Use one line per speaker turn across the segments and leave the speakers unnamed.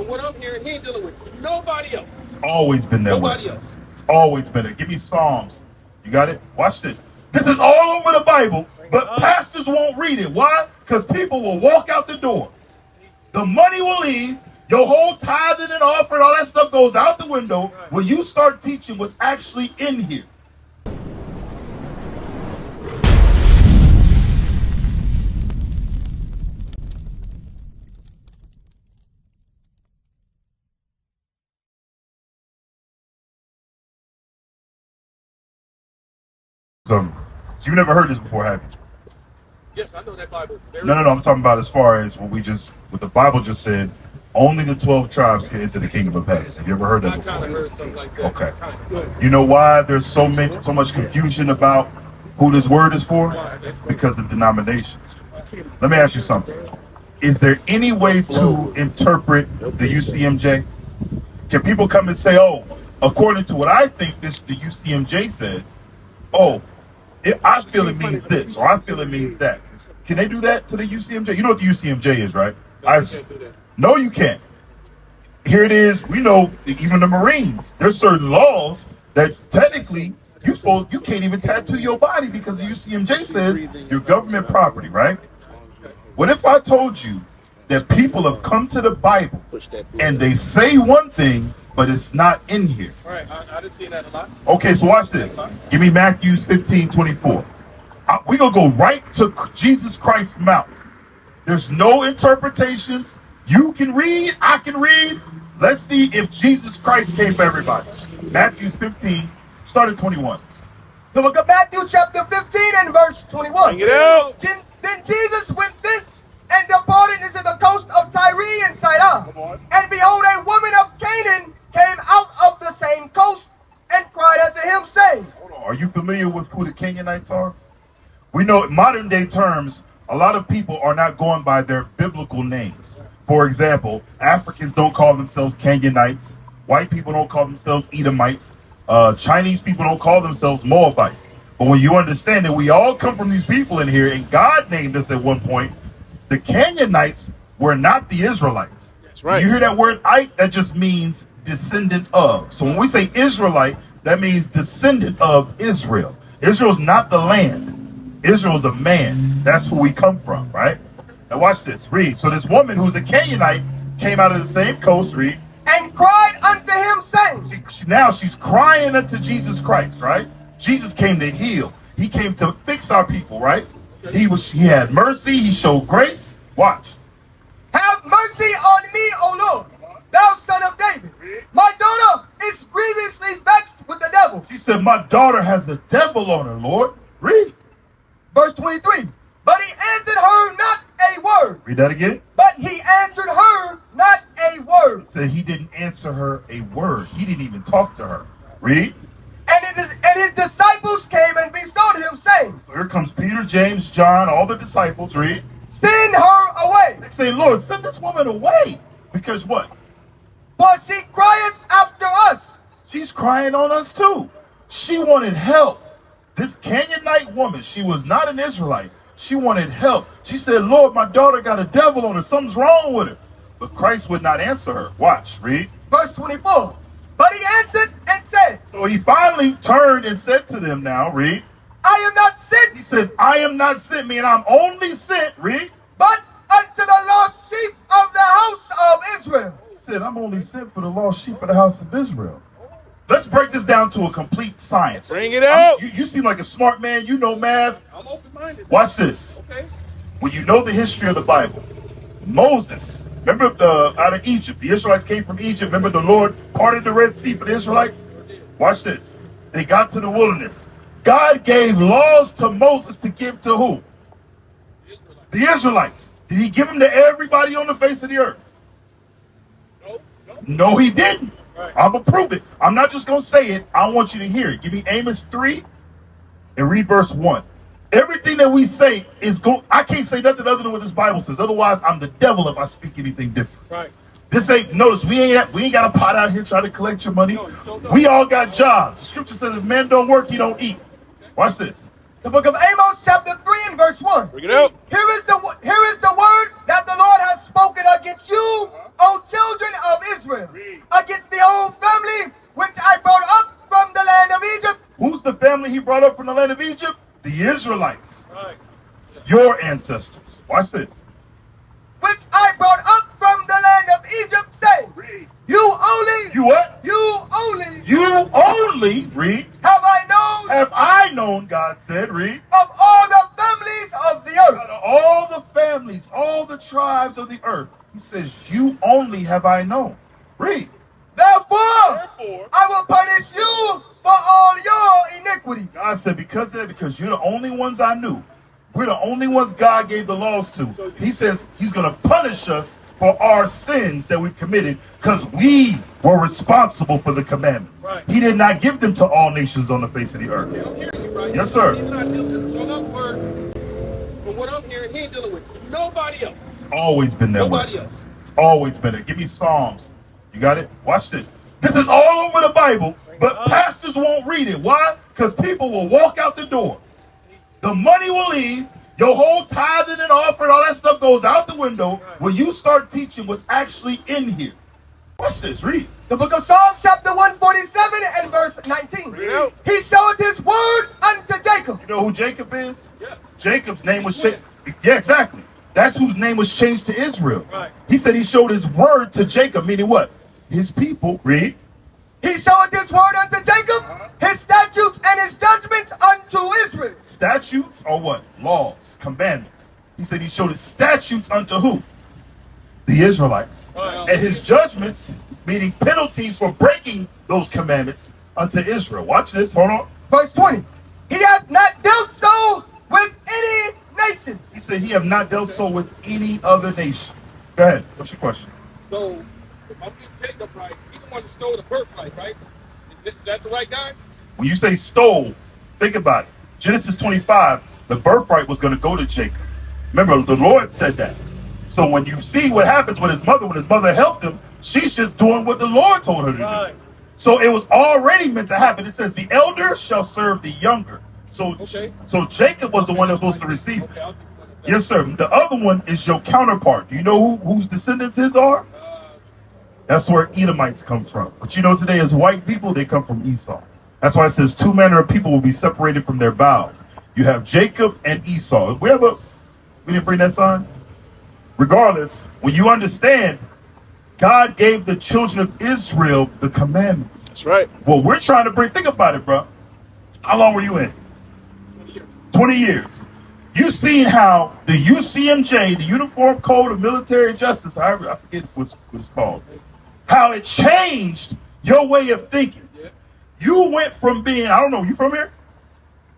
what I'm hearing, he ain't dealing with nobody else.
It's always been that way.
Nobody else.
It's always been it. Give me Psalms. You got it? Watch this. This is all over the Bible, but pastors won't read it. Why? Because people will walk out the door. The money will leave. Your whole tithing and offering, all that stuff goes out the window when you start teaching what's actually in here. So you never heard this before, have you?
Yes, I know that Bible.
No. I'm talking about as far as what the Bible just said. Only the 12 tribes can enter the kingdom of heaven. Have you ever heard that before?
I kind of heard something like that.
Okay. You know why there's so much confusion about who this word is for? Because of denominations. Let me ask you something. Is there any way to interpret the UCMJ? Can people come and say, oh, according to what I think the UCMJ says, oh, I feel it means this, or I feel it means that. Can they do that to the UCMJ? You know what the UCMJ is, right? No, you can't. Here it is. We know even the Marines. There's certain laws that technically you can't even tattoo your body because the UCMJ says you're government property, right? What if I told you that people have come to the Bible and they say one thing, but it's not in here?
All right, I didn't see that a lot.
Okay, so watch this. Give me Matthew 15:24. We're going to go right to Jesus Christ's mouth. There's no interpretations. You can read, I can read. Let's see if Jesus Christ came for everybody. Matthew 15, start at 21.
The book of Matthew chapter 15 and verse 21.
Bring it out.
Then Jesus went thence and departed into the coast of Tyre and Sidon. And behold, a woman of Canaan came out of the same coast and cried unto him, saying,
Hold on. Are you familiar with who the Canaanites are? We know in modern day terms, a lot of people are not going by their biblical names. For example, Africans don't call themselves Canaanites. White people don't call themselves Edomites. Chinese people don't call themselves Moabites. But when you understand that we all come from these people in here, and God named us at one point, the Canaanites were not the Israelites.
That's right.
You hear that word "ite"? That just means descendant of. So when we say Israelite, that means descendant of Israel. Israel's not the land. Israel's a man. That's who we come from, right? Now watch this. Read. So this woman who's a Canaanite came out of the same coast. Read.
and cried unto him, saying,
Now she's crying unto Jesus Christ, right? Jesus came to heal. He came to fix our people, right? He had mercy. He showed grace. Watch.
Have mercy on me, O Lord, thou son of David. My daughter is grievously vexed with the devil.
She said, my daughter has the devil on her, Lord. Read.
Verse 23. But he answered her not a word.
Read that again.
But he answered her not a word.
It said he didn't answer her a word. He didn't even talk to her. Read.
And his disciples came and besought him, saying,
So here comes Peter, James, John, all the disciples. Read.
Send her away.
They say, Lord, send this woman away. Because what?
For she crieth after us.
She's crying on us too. She wanted help. This Canaanite woman, she was not an Israelite. She wanted help. She said, Lord, my daughter got a devil on her. Something's wrong with her. But Christ would not answer her. Watch, read.
Verse 24. But he answered and said,
So he finally turned and said to them now, read.
I am not sent.
He says, I am not sent, meaning I'm only sent, read.
But unto the lost sheep of the house of Israel.
He said, I'm only sent for the lost sheep of the house of Israel. Let's break this down to a complete science.
Bring it out.
You seem like a smart man. You know math.
I'm open-minded.
Watch this.
Okay.
When you know the history of the Bible, Moses, remember out of Egypt, the Israelites came from Egypt. Remember the Lord parted the Red Sea for the Israelites? Watch this. They got to the wilderness. God gave laws to Moses to give to who? The Israelites. Did he give them to everybody on the face of the earth? No, he didn't. I'm going to prove it. I'm not just going to say it. I want you to hear it. Give me Amos 3 and read verse 1. Everything that we say is going. I can't say nothing other than what this Bible says. Otherwise, I'm the devil if I speak anything different.
Right.
This ain't, notice, we ain't got a pot out here trying to collect your money. We all got jobs. The scripture says if man don't work, he don't eat. Watch this.
The book of Amos chapter 3 and verse 1.
Bring it out.
Here is the word that the Lord has spoken against you, O children of
family he brought up from the land of Egypt? The Israelites,
Right.
your ancestors. Watch this.
which I brought up from the land of Egypt, saying, You only,
You what?
you only
You only, read,
have I known
have I known, God said, read,
of all the families of the earth.
out of all the families, all the tribes of the earth. He says, you only have I known. Read.
Therefore,
Therefore,
I will punish you for all your iniquities.
God said, because of that, because you're the only ones I knew. We're the only ones God gave the laws to. He says he's going to punish us for our sins that we've committed because we were responsible for the commandments.
Right.
He did not give them to all nations on the face of the earth.
I'm hearing you, right?
Yes, sir.
He's not dealing. So in other words, from what I'm hearing, he ain't dealing with nobody else.
It's always been that
Nobody
way.
else.
It's always been it. Give me Psalms. You got it? Watch this. This is all over the Bible, but pastors won't read it. Why? Because people will walk out the door. The money will leave. Your whole tithing and offering, all that stuff goes out the window when you start teaching what's actually in here. Watch this. Read.
The book of Psalms, chapter 147 and verse 19.
Read out.
He showed his word unto Jacob.
You know who Jacob is?
Yeah.
Jacob's name was changed. Yeah, exactly. That's whose name was changed to Israel.
Right.
He said he showed his word to Jacob, meaning what? His people. Read.
He showed his word unto Jacob, his statutes and his judgments unto Israel.
Statutes are what? Laws, commandments. He said he showed his statutes unto who? The Israelites. And his judgments, meaning penalties for breaking those commandments, unto Israel. Watch this. Hold on.
Verse 20. He hath not dealt so with any nation.
He said he have not dealt so with any other nation. Go ahead. What's your question?
So, if I'm getting Jacob right, he the one that stole the birthright, right? Is that the right guy?
When you say stole, think about it. Genesis 25, the birthright was going to go to Jacob. Remember, the Lord said that. So when you see what happens with his mother, when his mother helped him, she's just doing what the Lord told her to
Right.
do. So it was already meant to happen. It says the elder shall serve the younger. So,
Okay.
so Jacob was the one that was supposed to receive it.
Okay, I'll take one of that.
Yes, sir. The other one is your counterpart. Do you know whose descendants his are? That's where Edomites come from. But you know today as white people, they come from Esau. That's why it says two manner of people will be separated from their bowels. You have Jacob and Esau. We didn't bring that sign? Regardless, when you understand, God gave the children of Israel the commandments.
That's right.
Well, we're trying to think about it, bro. How long were you in? 20 years. You seen how the UCMJ, the Uniform Code of Military Justice, however, I forget what it's called, how it changed your way of thinking.
Yeah.
You went from being, I don't know, you from here?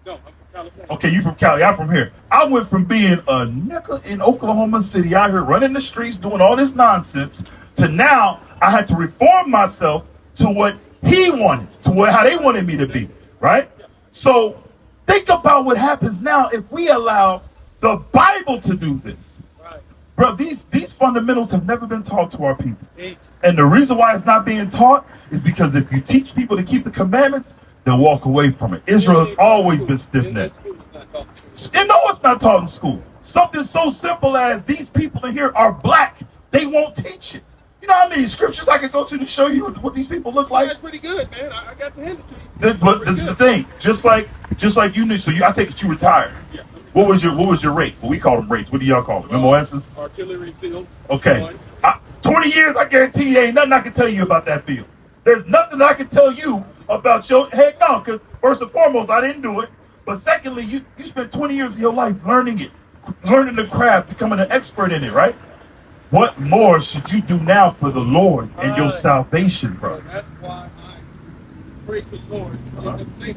No, I'm from California.
Okay, you from Cali, I'm from here. I went from being a nigga in Oklahoma City out here running the streets doing all this nonsense to now I had to reform myself to what he wanted, to how they wanted me to be, right? So think about what happens now if we allow the Bible to do this.
Right.
Bro, these fundamentals have never been taught to our people.
Eight.
And the reason why it's not being taught is because if you teach people to keep the commandments, they'll walk away from it. Israel has always been stiff-necked. And no, it's not taught in school. Something so simple as these people in here are black. They won't teach it. You know how many scriptures I could go to show you what these people look like?
That's pretty good, man. I got to hand it to you.
But this is the thing. Just like you knew. So I take it you retired.
Yeah.
What was your rate? Well, we call them rates. What do y'all call them? MOSs?
Artillery field.
Okay.
One.
20 years, I guarantee you, there ain't nothing I can tell you about that field. There's nothing I can tell you about your, heck no, because first and foremost, I didn't do it. But secondly, you spent 20 years of your life learning it, learning the craft, becoming an expert in it, right? What more should you do now for the Lord and your salvation, bro?
So that's why I pray for the Lord. He's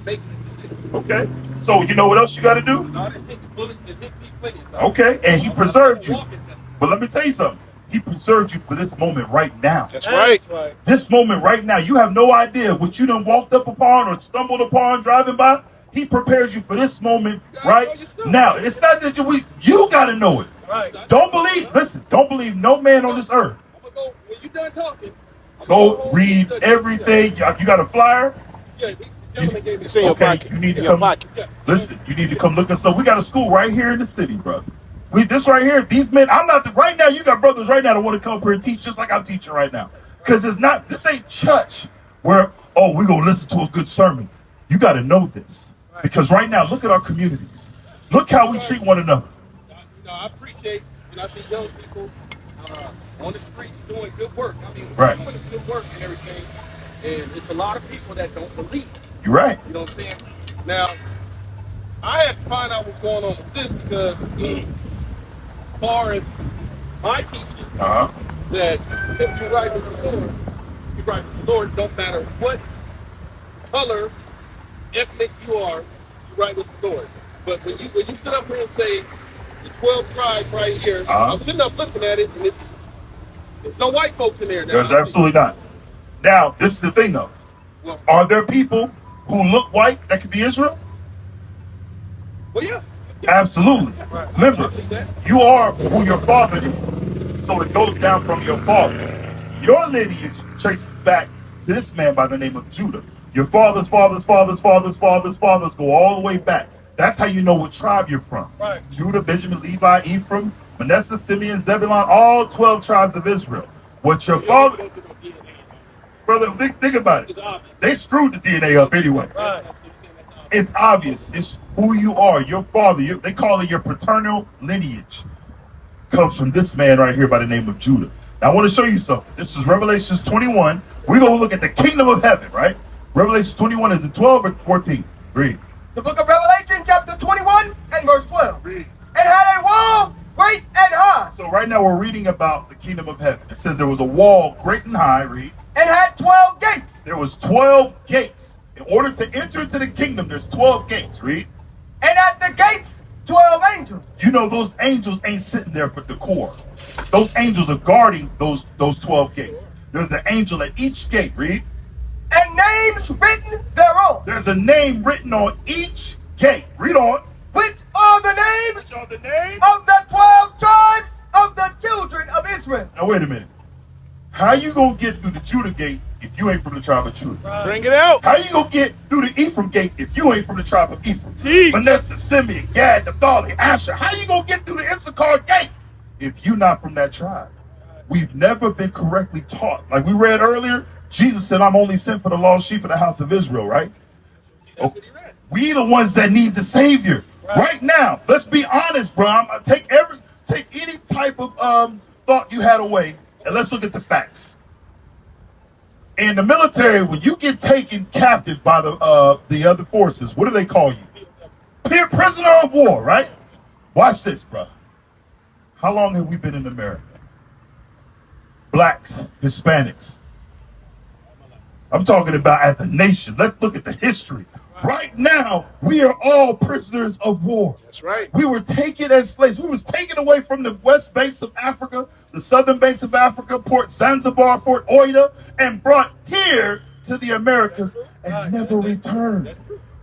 making it.
Okay. So you know what else you got to do?
I didn't hit the bullets and hit me plenty of times.
Okay. And he preserved you.
Walking them.
But let me tell you something. He preserved you for this moment right now.
That's right.
This moment right now, you have no idea what you done walked up upon or stumbled upon driving by. He prepared you for this moment right now. It's not that you got to know it.
Right.
Don't believe no man on this earth.
I'm gonna go when you done talking. I'm
Go
gonna
read
the-
everything. You got a flyer?
Yeah, the gentleman gave me.
It's in your
Okay,
pocket.
you need to
In your
come.
pocket.
Yeah.
Listen, you need to come look us up. We got a school right here in the city, bro. This right here, these men, right now, you got brothers right now that want to come up here and teach just like I'm teaching right now. Because this ain't church where, we're going to listen to a good sermon. You got to know this. Because right now, look at our communities. Look how we treat one another.
I appreciate when I see young people on the streets doing good work. I mean,
Right.
doing good work and everything. And it's a lot of people that don't believe.
You're right.
You know what I'm saying? Now, I had to find out what's going on with this because as far as my teaching,
Uh-huh.
that if you're right with the Lord, you're right with the Lord, don't matter what color, ethnic you are, you're right with the Lord. But when you sit up here and say the 12 tribes right here,
Uh-huh.
I'm sitting up looking at it and there's no white folks in there now.
There's absolutely not. Now, this is the thing, though.
Well,
Are there people who look white that could be Israel?
well, yeah.
Absolutely. Remember, you are who your father is. So it goes down from your father. Your lineage traces back to this man by the name of Judah. Your fathers go all the way back. That's how you know what tribe you're from.
Right.
Judah, Benjamin, Levi, Ephraim, Manasseh, Simeon, Zebulun, all 12 tribes of Israel. What your father, brother, think about it.
It's obvious.
They screwed the DNA up anyway.
Right.
It's obvious. It's who you are. Your father, they call it your paternal lineage, comes from this man right here by the name of Judah. Now, I want to show you something. This is Revelations 21. We're going to look at the kingdom of heaven, right? Revelation 21 is it 12 or 14? Read.
The book of Revelation, chapter 21 and verse 12.
Read.
And had a wall great and high,
So right now we're reading about the kingdom of heaven. It says there was a wall great and high. Read.
and had 12 gates.
There was 12 gates. In order to enter into the kingdom, there's 12 gates. Read.
And at the gates 12 angels.
You know those angels ain't sitting there for decor. Those angels are guarding those 12 gates. There's an angel at each gate. Read.
And names written thereon,
There's a name written on each gate. Read on.
which are the names
Which are the names?
of the 12 tribes of the children of Israel.
Now wait a minute. How you gonna get through the Judah gate if you ain't from the tribe of Judah?
Bring it out.
How you gonna get through the Ephraim gate if you ain't from the tribe of Ephraim?
Teach.
Manasseh, Simeon, Gad, Naphtali, Asher. How you gonna get through the Issachar gate if you not from that tribe? We've never been correctly taught. Like we read earlier, Jesus said, "I'm only sent for the lost sheep of the house of Israel." Right?
That's what he read.
We the ones that need the Savior right now. Let's be honest, bro. I'm gonna take any type of thought you had away, and let's look at the facts. In the military, when you get taken captive by the other forces, what do they call you? Prisoner of war, right? Watch this, bro. How long have we been in America? Blacks, Hispanics. I'm talking about as a nation. Let's look at the history. Right now, we are all prisoners of war.
That's right.
We were taken as slaves. We was taken away from the west banks of Africa, the southern banks of Africa, Port Zanzibar, Fort Oida, and brought here to the Americas and never returned.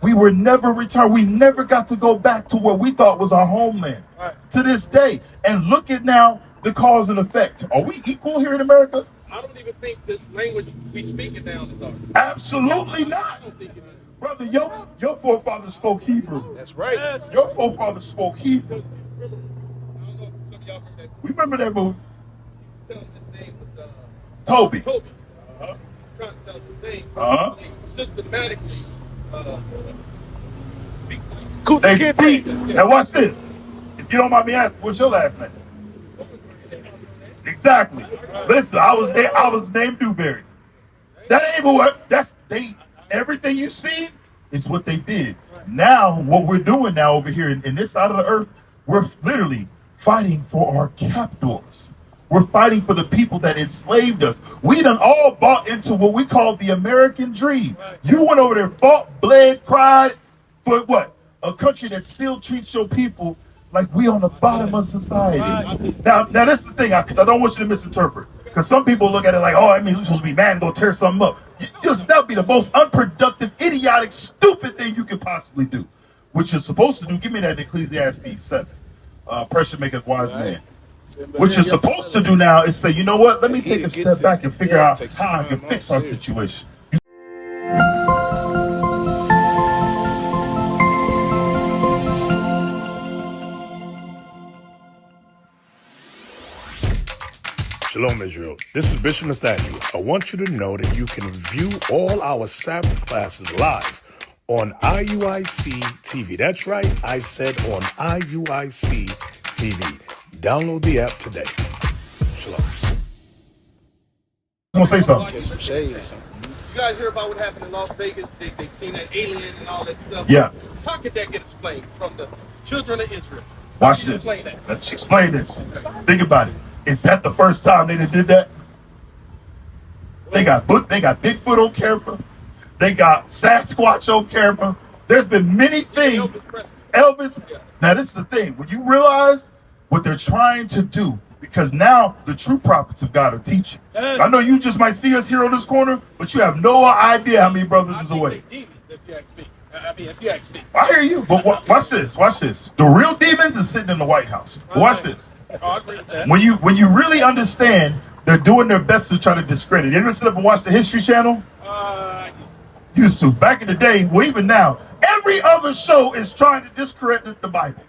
We were never returned. We never got to go back to what we thought was our homeland to this day. And look at now the cause and effect. Are we equal here in America?
I don't even think this language we speak it down is ours.
Absolutely
I
not.
don't think it is.
Brother, your forefathers spoke Hebrew.
That's right.
Your forefathers spoke Hebrew.
I don't know if some of y'all remember that.
We remember that movie.
Tell him his name was
Toby.
Toby. Trying to tell us his name.
Uh-huh.
They systematically speak
Coochie
They
Kente.
beat. Now watch this. If you don't mind me asking, what's your last name? Exactly. Listen, I was named Dewberry. That ain't what. That's they. Everything you see is what they did. Now, what we're doing now over here in this side of the earth, we're literally fighting for our captors. We're fighting for the people that enslaved us. We done all bought into what we call the American dream. You went over there, fought, bled, cried for what? A country that still treats your people like we on the bottom of society. Now this is the thing, because I don't want you to misinterpret. Because some people look at it like, oh, I mean, we're supposed to be mad and go tear something up. That would be the most unproductive, idiotic, stupid thing you could possibly do. What you're supposed to do, give me that in Ecclesiastes 7. Pressure maketh wise man. What you're supposed to do now is say, you know what, let me take a step back and figure out how I can fix our situation.
Shalom, Israel. This is Bishop Nathaniel. I want you to know that you can view all our Sabbath classes live on IUIC TV. That's right, I said on IUIC TV. Download the app today. Shalom.
I'm gonna say something.
Get some shade or something.
You guys hear about what happened in Las Vegas? They seen that alien and all that stuff.
Yeah.
How could that get explained from the children of Israel?
Watch
How can you
this.
explain that?
Let's explain this. Think about it. Is that the first time they did that? They got Bigfoot on camera. They got Sasquatch on camera. There's been many things.
Elvis Presley.
Elvis. Now this is the thing. When you realize what they're trying to do, because now the true prophets of God are teaching. I know you just might see us here on this corner, but you have no idea how many brothers
I
is
think
away.
they demons, if you ask me. I mean, if you ask me.
I hear you, but watch this. Watch this. The real demons is sitting in the White House. Watch this.
Oh, I agree with that.
When you really understand, they're doing their best to try to discredit. You ever sit up and watch the History Channel? Used to. Back in the day, well, even now, every other show is trying to discredit the Bible.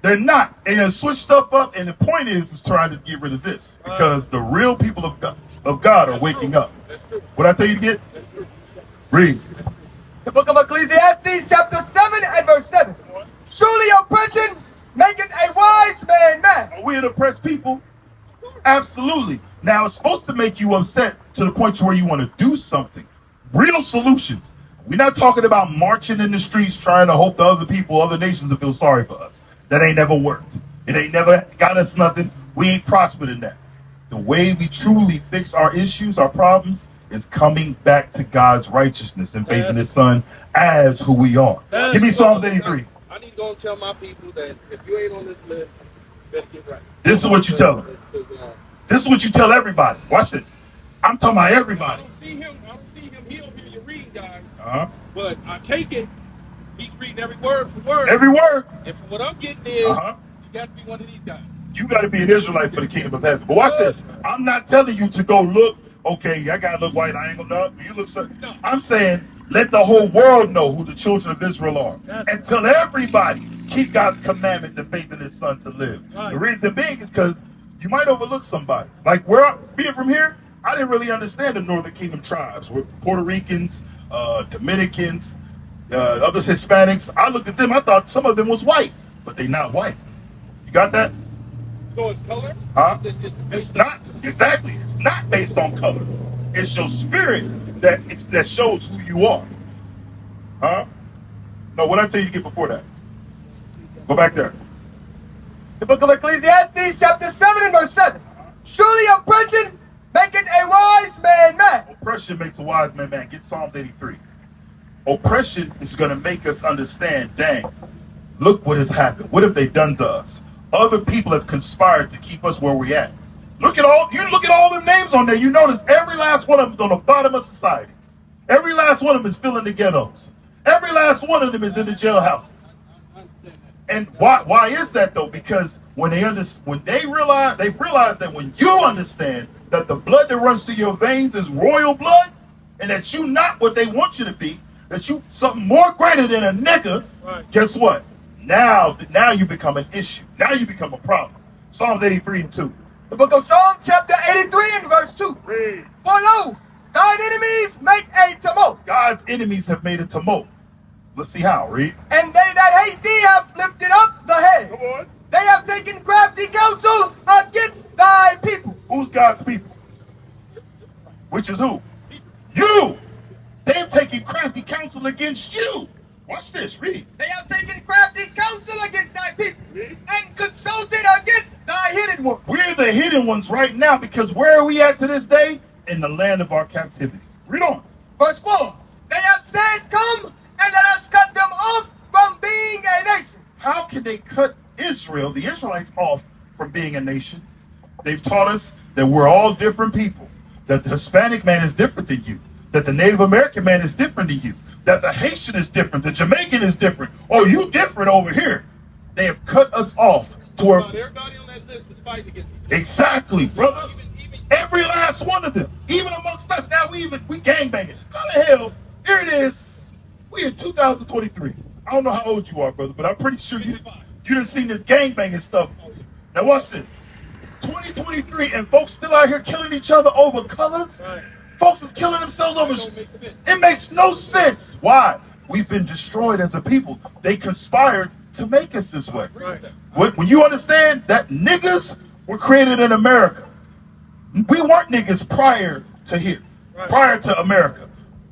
They're not. And they switch stuff up, and the point is trying to get rid of this. Because the real people of God are waking up.
That's true.
What I tell you to get? Read.
The book of Ecclesiastes, chapter 7 and verse 7. Surely oppression maketh a wise man mad.
Are we an oppressed people? Absolutely. Now, it's supposed to make you upset to the point to where you want to do something. Real solutions. We're not talking about marching in the streets trying to hope the other people, other nations will feel sorry for us. That ain't never worked. It ain't never got us nothing. We ain't prospered in that. The way we truly fix our issues, our problems, is coming back to God's righteousness and faith in His Son as who we are. Give me Psalms 83.
I need to go and tell my people that if you ain't on this list, you better get right.
This is what you tell them. This is what you tell everybody. Watch it. I'm talking about
I
everybody.
don't see him here over here, you're reading, guys.
Uh-huh.
But I take it, he's reading every word for word.
Every word.
And from what I'm getting is,
Uh-huh.
you got to be one of these guys.
You got to be an Israelite for the kingdom of heaven. But watch this. I'm not telling you to go look, okay, I got to look white. I ain't going to look. You look certain.
No.
I'm saying let the whole world know who the children of Israel are. And tell everybody, keep God's commandments and faith in His Son to live.
Right.
The reason being is because you might overlook somebody. Like where being from here, I didn't really understand the Northern Kingdom tribes. We're Puerto Ricans, Dominicans, others Hispanics. I looked at them, I thought some of them was white, but they not white. You got that?
So it's color?
Huh? It's not. Exactly. It's not based on color. It's your spirit that shows who you are. Huh? No, what I tell you to get before that? Go back there.
The book of Ecclesiastes, chapter 7 and verse 7. Surely oppression maketh a wise man mad.
Oppression makes a wise man mad. Get Psalms 83. Oppression is going to make us understand, dang, look what has happened. What have they done to us? Other people have conspired to keep us where we're at. Look at all them names on there. You notice every last one of them is on the bottom of society. Every last one of them is filling the ghettos. Every last one of them is in the jailhouse. And why is that though? Because when they've realized that when you understand that the blood that runs through your veins is royal blood, and that you not what they want you to be, that you something more greater than a nigga,
Right.
Guess what? Now you become an issue. Now you become a problem. Psalms 83 and 2.
The book of Psalms, chapter 83 and verse 2.
Read.
For lo, thine enemies make a tumult,
God's enemies have made a tumult. Let's see how. Read.
and they that hate thee have lifted up the head.
Come on.
They have taken crafty counsel against thy people.
Who's God's people? Which is who? You. They've taken crafty counsel against you. Watch this. Read.
They have taken crafty counsel against thy people, and consulted against thy hidden one.
We're the hidden ones right now because where are we at to this day? In the land of our captivity. Read on.
Verse 4. They have said, come and let us cut them off from being a nation.
How can they cut Israel, the Israelites, off from being a nation? They've taught us that we're all different people, that the Hispanic man is different than you, that the Native American man is different than you, that the Haitian is different, the Jamaican is different. Oh, you different over here. They have cut us off to where...
About everybody on that list is fighting against each other.
Exactly, brother.
Even
Every last one of them. Even amongst us. Now we gangbanging. How the hell? Here it is. We in 2023. I don't know how old you are, brother, but I'm pretty sure you done seen this gangbanging stuff. Now watch this. 2023 and folks still out here killing each other over colors.
Right.
Folks is killing themselves over.
That don't make sense.
It makes no sense. Why? we've been destroyed as a people. They conspired to make us this way.
Right.
When you understand that niggas were created in America, we weren't niggas prior to here, prior to America.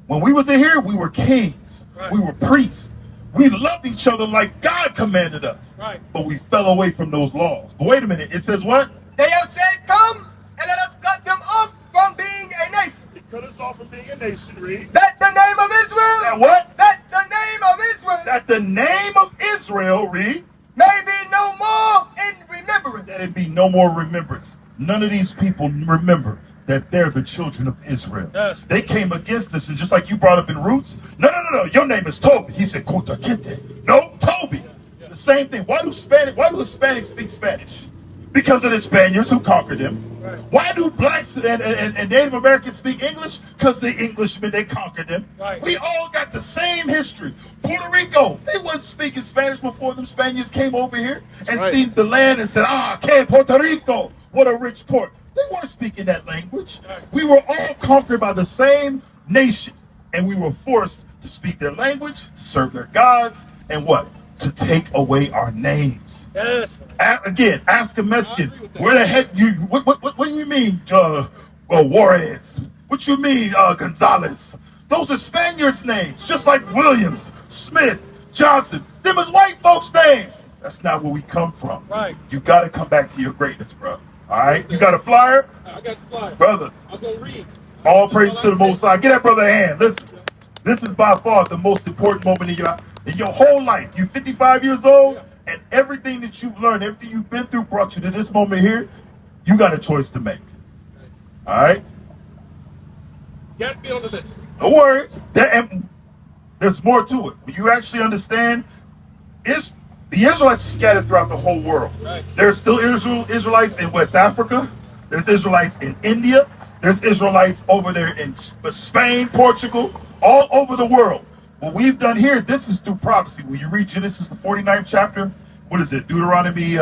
When we was in here, we were kings, we were priests. We loved each other like God commanded us.
Right.
But we fell away from those laws. But wait a minute, it says what?
They have said, come and let us cut them off from being a nation.
Cut us off from being a nation, read.
That the name of Israel.
That what?
That the name of Israel.
That the name of Israel, read.
May be no more in remembrance.
That it be no more remembrance. None of these people remember that they're the children of Israel.
Yes.
They came against us, and just like you brought up in Roots, no, your name is Toby. He said, Kota Kente. No, Toby. The same thing. Why do Hispanics speak Spanish? Because of the Spaniards who conquered them.
Right.
Why do blacks and Native Americans speak English? Because the Englishmen, they conquered them.
Right.
We all got the same history. Puerto Rico, they wasn't speaking Spanish before them Spaniards came over here and
right.
seen the land and said, que Puerto Rico, what a rich port. They weren't speaking that language.
Right.
We were all conquered by the same nation, and we were forced to speak their language, to serve their gods, and what? To take away our names.
Yes.
Again, ask a Mexican,
I agree with that.
where the heck what do you mean, Juarez? What you mean, Gonzalez? Those are Spaniards' names, just like Williams, Smith, Johnson. Them is white folks' names. That's not where we come from.
Right.
You got to come back to your greatness, bro. All right? You got a flyer?
I got the flyer.
Brother,
I'm going to read.
all praise to the Most High. Get that brother a hand. Listen, this is by far the most important moment in your whole life. You're 55 years old, and everything that you've learned, everything you've been through brought you to this moment here. You got a choice to make. All right?
You got to be on the list.
No worries. There's more to it. When you actually understand, the Israelites are scattered throughout the whole world.
Right.
There's still Israelites in West Africa. There's Israelites in India. There's Israelites over there in Spain, Portugal, all over the world. What we've done here, this is through prophecy. When you read Genesis, the 49th chapter, what is it? Deuteronomy,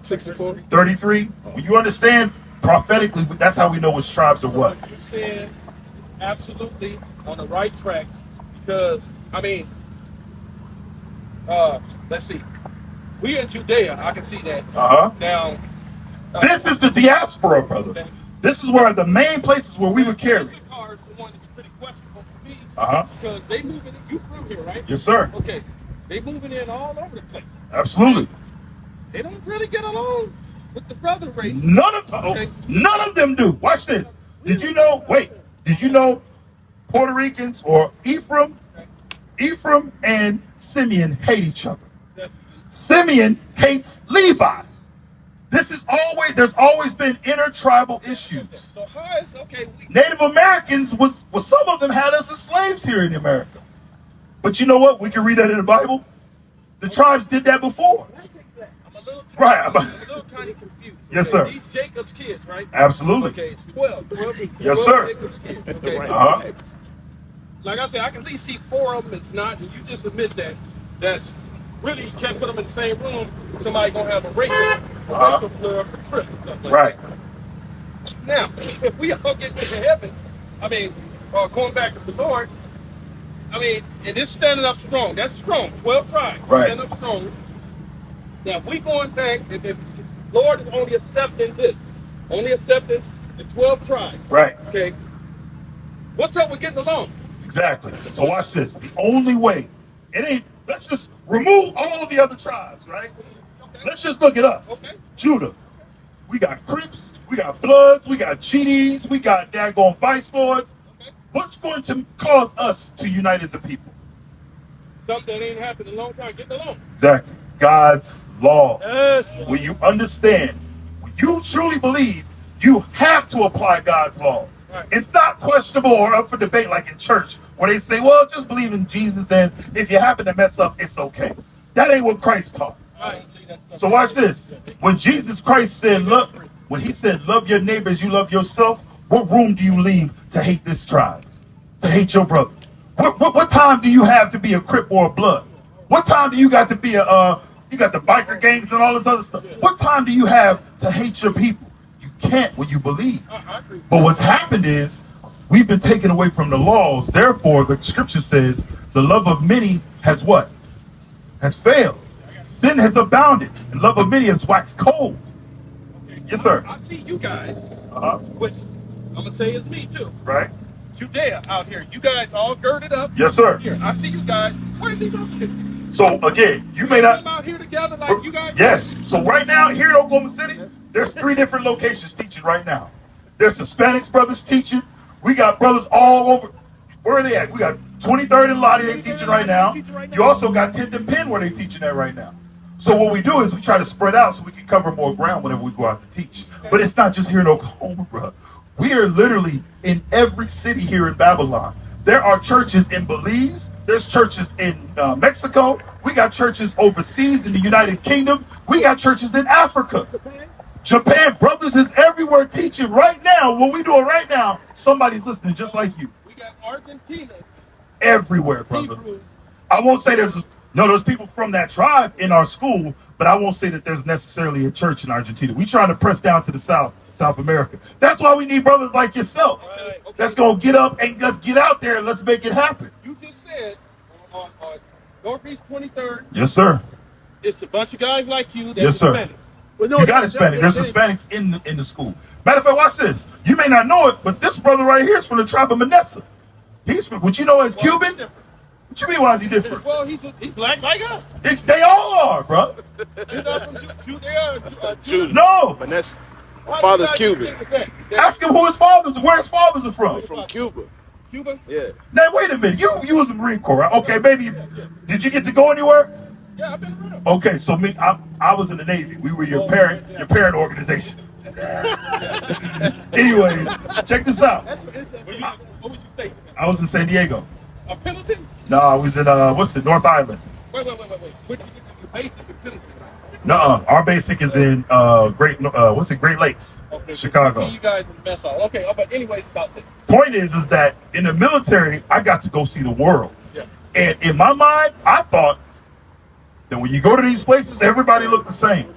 64.
33. When you understand prophetically, that's how we know which tribes are what.
You're saying absolutely on the right track because, I mean, let's see. We in Judea, I can see that.
Uh-huh.
Now,
This is the diaspora, brother. This is where the main places where we were carried.
Issachar is the one that's pretty questionable for me
Uh-huh.
because they moving. You from here, right?
Yes, sir.
Okay, they moving in all over the place.
Absolutely.
They don't really get along with the brother race.
None of them do. Watch this. Did you know Puerto Ricans or Ephraim and Simeon hate each other? Simeon hates Levi. There's always been intertribal issues.
So how is
Native Americans some of them had us as slaves here in America. But you know what? We can read that in the Bible. The tribes did that before.
I'm a little tiny confused.
Yes, sir.
These Jacob's kids, right?
Absolutely.
Okay, it's 12. 12
Yes, sir.
Jacob's kids. Okay.
Uh-huh.
Like I said, I can at least see 4 of them. It's not, and you just admit that. That's really, you can't put them in the same room. Somebody gonna have a racial floor for trip or something.
Right.
Now, if we all get to heaven, I mean, going back to the Lord, I mean, and it's standing up strong. That's strong. 12 tribes.
Right.
Standing up strong. Now, if we going back, if Lord is only accepting this, only accepting the 12 tribes.
Right.
Okay. What's up with getting along?
Exactly. So watch this. The only way, let's just remove all of the other tribes, right?
Okay.
Let's just look at us.
Okay.
Judah. We got Crips, we got Bloods, we got GDs, we got daggone Vice Lords.
Okay.
What's going to cause us to unite as a people?
Something that ain't happened in a long time. Getting along.
Exactly. God's law.
Yes.
When you understand, when you truly believe, you have to apply God's law.
Right.
It's not questionable or up for debate like in church, where they say, well, just believe in Jesus, and if you happen to mess up, it's okay. That ain't what Christ taught.
Right.
So watch this. When Jesus Christ said, look, when he said, love your neighbor as you love yourself, what room do you leave to hate this tribe, to hate your brother? What time do you have to be a Crip or a Blood? What time do you got to be you got the biker gangs and all this other stuff? What time do you have to hate your people? You can't when you believe.
I agree.
But what's happened is We've been taken away from the laws. Therefore, the scripture says the love of many has what? Has failed. Sin has abounded. And love of many has waxed cold. Yes, sir.
I see you guys,
Uh-huh.
which I'm going to say is me too.
Right?
Judea out here. You guys all girded up.
Yes, sir.
Here, I see you guys. Where are they going to?
So again, you may
Come
not.
out here together like you guys.
Yes. So right now, here in Oklahoma City, there's 3 different locations teaching right now. There's Hispanics brothers teaching. We got brothers all over. Where are they at? We got 23rd and Lottie, they teaching right now. You also got 10th and Penn where they teaching at right now. So what we do is we try to spread out so we can cover more ground whenever we go out to teach. But it's not just here in Oklahoma, bro. We are literally in every city here in Babylon. There are churches in Belize. There's churches in Mexico. We got churches overseas in the United Kingdom. We got churches in Africa. Japan, brothers is everywhere teaching right now. What we doing right now, somebody's listening just like you.
We got Argentina.
Everywhere, brother.
Hebrew.
I won't say there's people from that tribe in our school, but I won't say that there's necessarily a church in Argentina. We trying to press down to the South America. That's why we need brothers like yourself.
Right, okay.
That's gonna get up and let's get out there and let's make it happen.
You just said on Northeast 23rd,
Yes, sir.
it's a bunch of guys like you that's
Yes, sir.
Hispanic. Well, no,
You got Hispanic. There's Hispanics in the school. Matter of fact, watch this. You may not know it, but this brother right here is from the tribe of Manasseh. He's from, what you know as Cuban? What you mean, why is he different?
Well, he's black like us.
They all are, bro.
He's not from Judea.
Judah.
No.
And that's my father's Cuban.
Ask him who his fathers, where his fathers are from.
From Cuba.
Cuba?
Yeah.
Now, wait a minute. You was a Marine Corps, right? Okay, maybe. Did you get to go anywhere?
Yeah, I've been around.
Okay, so I was in the Navy. We were your parent organization. Anyways, check this out.
What was you state?
I was in San Diego.
Pendleton?
No, I was in North Island.
Wait. Where did you get your basic in Pendleton?
No, our basic is in Great Lakes,
Okay,
Chicago.
I see you guys in the mess hall. Okay, but anyways, about this.
Point is that in the military, I got to go see the world.
Yeah.
And in my mind, I thought that when you go to these places, everybody looked the same.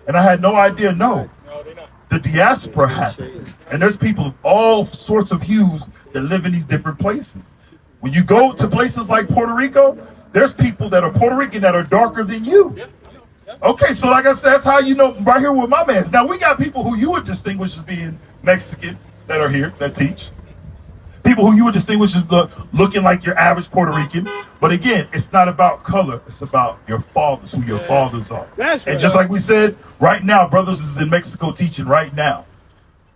And I had no idea, no.
No, they're not.
The diaspora happened. And there's people of all sorts of hues that live in these different places. When you go to places like Puerto Rico, there's people that are Puerto Rican that are darker than you. Okay, so like I said, that's how you know right here with my man. Now we got people who you would distinguish as being Mexican that are here that teach. People who you would distinguish as looking like your average Puerto Rican. But again, it's not about color. It's about your fathers, who your fathers are.
That's
and
right.
just like we said, right now, brothers is in Mexico teaching right now.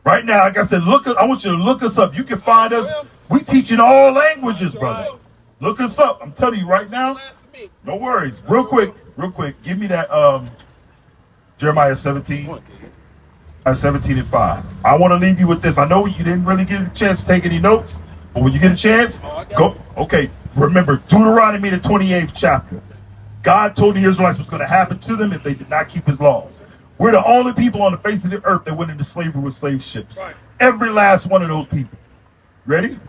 Right now, like I said, I want you to look us up. You can find us. We teaching all languages, brother. Look us up. I'm telling you right now. No worries. Real quick. Give me that Jeremiah 17. 17 and 5. I want to leave you with this. I know you didn't really get a chance to take any notes, but when you get a chance, go. Okay, remember Deuteronomy, the 28th chapter. God told the Israelites what's going to happen to them if they did not keep his laws. We're the only people on the face of the earth that went into slavery with slave ships.
Right.
Every last one of those people. Ready?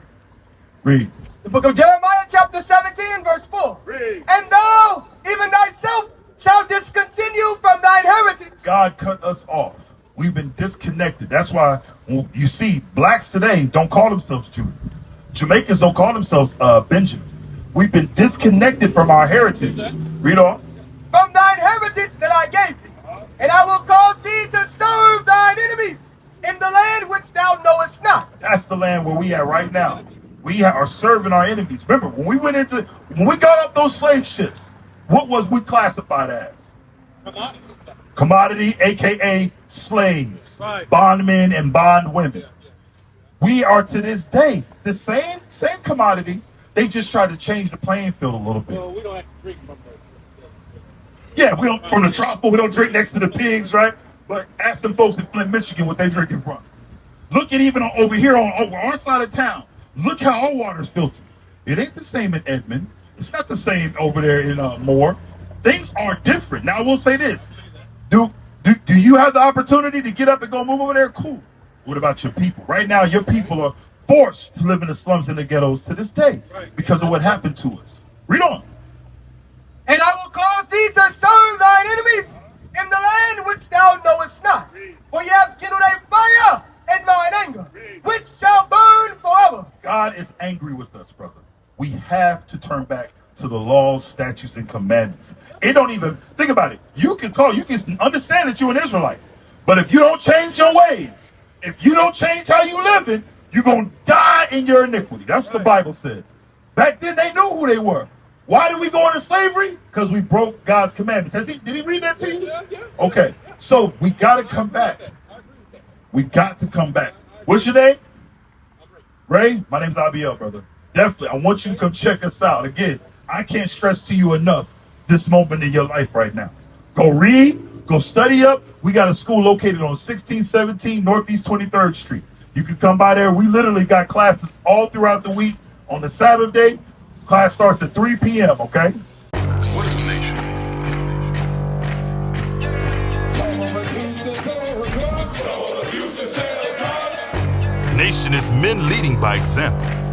Read.
The book of Jeremiah, chapter 17, verse 4.
Read.
And thou, even thyself, shalt discontinue from thine heritage.
God cut us off. We've been disconnected. That's why you see blacks today don't call themselves Jews. Jamaicans don't call themselves Benjamin. We've been disconnected from our heritage. Read on.
From thine heritage that I gave thee. And I will cause thee to serve thine enemies in the land which thou knowest not.
That's the land where we at right now. We are serving our enemies. Remember, when we got up those slave ships, what was we classified as? Commodity, aka slaves,
Right.
bondmen and bondwomen. We are to this day the same commodity. They just tried to change the playing field a little bit.
Well, we don't have to drink from there.
Yeah, we don't from the tropical. We don't drink next to the pigs, right? But ask some folks in Flint, Michigan, what they drinking from. Look at even over here over our side of town. Look how our water's filtered. It ain't the same in Edmond. It's not the same over there in Moore. Things are different. Now I will say this: do you have the opportunity to get up and go move over there? Cool. What about your people? Right now, your people are forced to live in the slums and the ghettos to this day because of what happened to us. Read on.
And I will cause thee to serve thine enemies in the land which thou knowest not. For ye have kindled a fire in mine anger, which shall burn forever. Father.
God is angry with us, brother. We have to turn back to the laws, statutes, and commandments. It don't even, think about it. You can talk, you can understand that you're an Israelite. But if you don't change your ways, if you don't change how you living, you're going to die in your iniquity. That's what the Bible said. Back then, they knew who they were. Why did we go into slavery? Because we broke God's commandments. Did he read that to you? Okay. So we got to come back. We got to come back. What's your name? Ray? My name's Abiel, brother. Definitely. I want you to come check us out. Again, I can't stress to you enough this moment in your life right now. Go read. Go study up. We got a school located on 1617 Northeast 23rd Street. You can come by there. We literally got classes all throughout the week. On the Sabbath day, class starts at 3 p.m., okay?
What is nation? Nation is men leading by example.